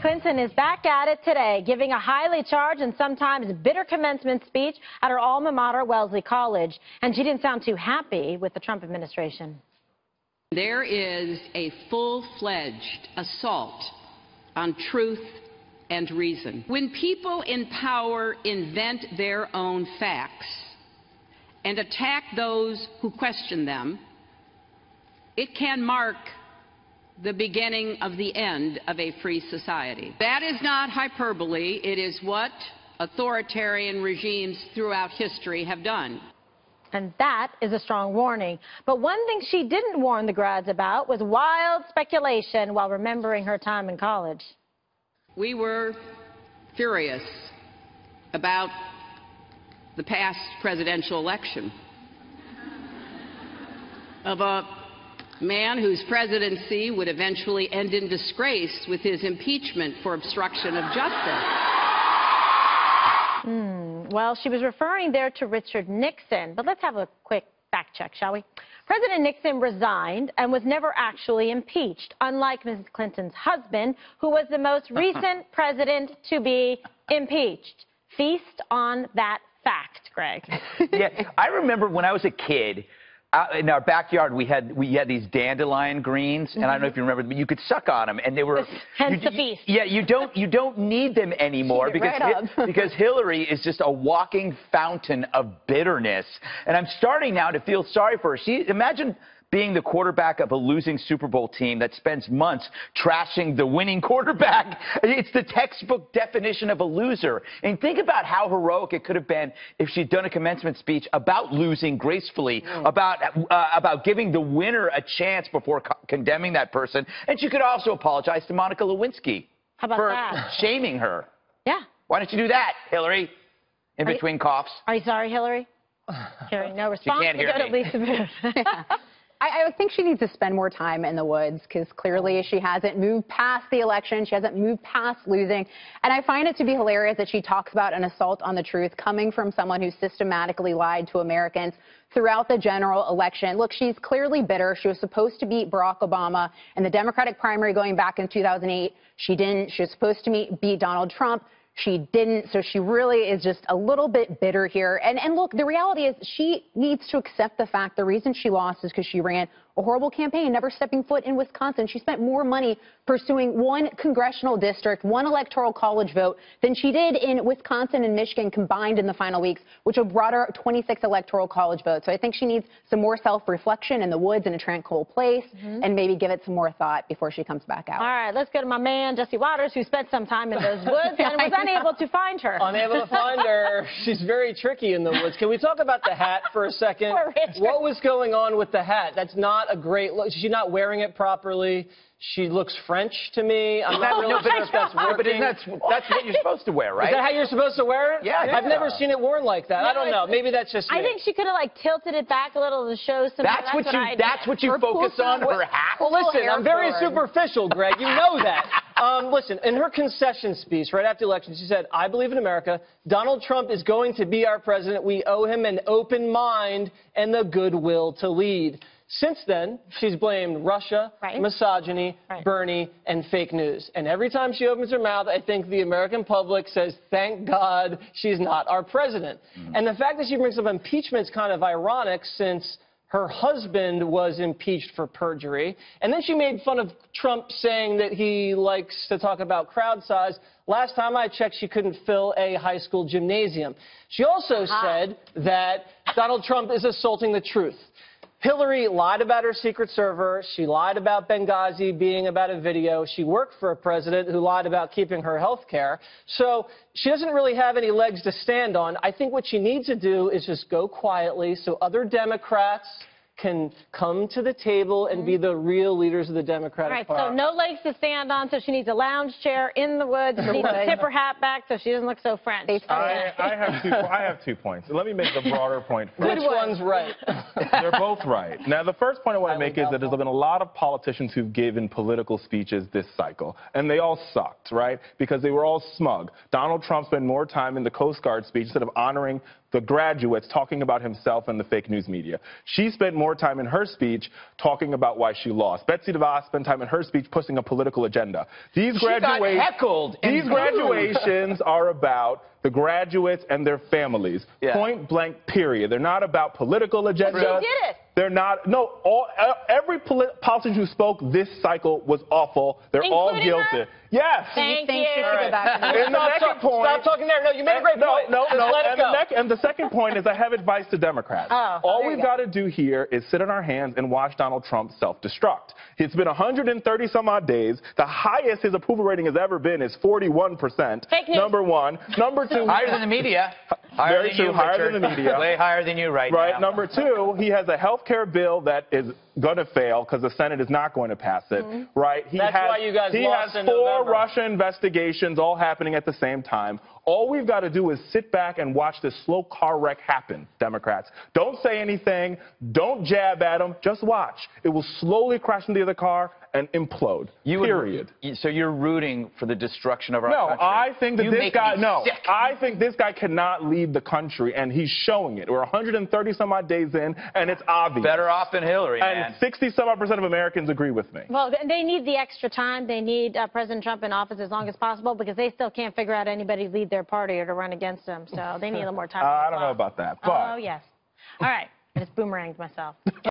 Clinton is back at it today, giving a highly charged and sometimes bitter commencement speech at her alma mater, Wellesley College. And she didn't sound too happy with the Trump administration. There is a full-fledged assault on truth and reason. When people in power invent their own facts and attack those who question them, it can mark the beginning of the end of a free society. That is not hyperbole. It is what authoritarian regimes throughout history have done. And that is a strong warning. But one thing she didn't warn the grads about was wild speculation while remembering her time in college. We were furious about the past presidential election of a man whose presidency would eventually end in disgrace with his impeachment for obstruction of justice. Well, she was referring there to Richard Nixon. But let's have a quick fact check, shall we? President Nixon resigned and was never actually impeached, unlike Mrs. Clinton's husband, who was the most recent president to be impeached. Feast on that fact, Greg. Yeah, I remember when I was a kid, in our backyard, we had these dandelion greens, and I don't know if you remember, but you could suck on them, and they were hence the feast. Yeah, you don't need them anymore because Hillary is just a walking fountain of bitterness, and I'm starting now to feel sorry for her. Imagine being the quarterback of a losing Super Bowl team that spends months trashing the winning quarterback. It's the textbook definition of a loser. And think about how heroic it could have been if she'd done a commencement speech about losing gracefully, about giving the winner a chance before condemning that person. And she could also apologize to Monica Lewinsky for shaming her. Yeah. Why don't you do that, Hillary? In between coughs. Are you sorry, Hillary? Hearing no response. She can't hear me. I think she needs to spend more time in the woods because clearly she hasn't moved past the election. She hasn't moved past losing. And I find it to be hilarious that she talks about an assault on the truth coming from someone who systematically lied to Americans throughout the general election. Look, she's clearly bitter. She was supposed to beat Barack Obama in the Democratic primary going back in 2008. She didn't. She was supposed to beat Donald Trump. She didn't, so she really is just a little bit bitter here. And look, the reality is she needs to accept the fact the reason she lost is because she ran a horrible campaign, never stepping foot in Wisconsin. She spent more money pursuing one congressional district, one electoral college vote, than she did in Wisconsin and Michigan combined in the final weeks, which have brought her 26 electoral college votes. So I think she needs some more self-reflection in the woods in a tranquil place and maybe give it some more thought before she comes back out. All right, let's go to my man, Jesse Waters, who spent some time in those woods and was unable to find her. Unable to find her. She's very tricky in the woods. Can we talk about the hat for a second? What was going on with the hat? That's not a great look. She's not wearing it properly. She looks French to me. I'm not really sure if that's working. But that's what you're supposed to wear, right? Is that how you're supposed to wear it? Yeah. I've never seen it worn like that. No, I don't know. Maybe that's just me. I think she could have tilted it back a little to show some. That's what you focus on, her hat. Well, listen, I'm very superficial, Greg. You know that. Listen, in her concession speech right after the election, she said, "I believe in America. Donald Trump is going to be our president. We owe him an open mind and the goodwill to lead." Since then, she's blamed Russia, misogyny, Bernie, and fake news. And every time she opens her mouth, I think the American public says, thank God she's not our president. And the fact that she brings up impeachment is kind of ironic since her husband was impeached for perjury. And then she made fun of Trump saying that he likes to talk about crowd size. Last time I checked, she couldn't fill a high school gymnasium. She also said that Donald Trump is assaulting the truth. Hillary lied about her secret server. She lied about Benghazi being about a video. She worked for a president who lied about keeping her health care. So she doesn't really have any legs to stand on. I think what she needs to do is just go quietly so other Democrats can come to the table and be the real leaders of the Democratic Party. So no legs to stand on, so she needs a lounge chair in the woods. She needs to tip her hat back so she doesn't look so French. I have 2 points. Let me make the broader point first. Which one's right? They're both right. Now, the first point I want to make is that there's been a lot of politicians who've given political speeches this cycle, and they all sucked, right? Because they were all smug. Donald Trump spent more time in the Coast Guard speech instead of honoring the graduates talking about himself and the fake news media. She spent more time in her speech talking about why she lost. Betsy DeVos spent time in her speech pushing a political agenda. These graduations are about the graduates and their families. Yeah. Point blank, period. They're not about political agenda. She did it. They're not. No, every politician who spoke this cycle was awful. They're all Including guilty. her? Yes. Thank you. She should go back to the And the second point. Stop talking there. No, you made a great point. No. Let it go. And the second point is I have advice to Democrats. All we've got to do here is sit on our hands and watch Donald Trump self-destruct. It's been 130 some odd days. The highest his approval rating has ever been is 41%. Fake news. Number one. Number two. Higher than the media. Very true. Higher than the media. Way higher than you right now. Right. Number two, he has a health care bill that is going to fail because the Senate is not going to pass it. Right. That's why you guys lost in four November. Russia investigations all happening at the same time. All we've got to do is sit back and watch this slow car wreck happen, Democrats. Don't say anything. Don't jab at them. Just watch. It will slowly crash into the other car and implode. Period. So you're rooting for the destruction of our country? No, I think that this guy. No, sick. I think this guy cannot lead the country, and he's showing it. We're 130 some odd days in, and it's obvious. Better off than Hillary, man. And 60 some odd % of Americans agree with me. Well, they need the extra time. They need President Trump in office as long as possible because they still can't figure out anybody to lead their party or to run against them. So they need a little more time. I don't know about that, but. Oh, yes. All right. I just boomeranged myself.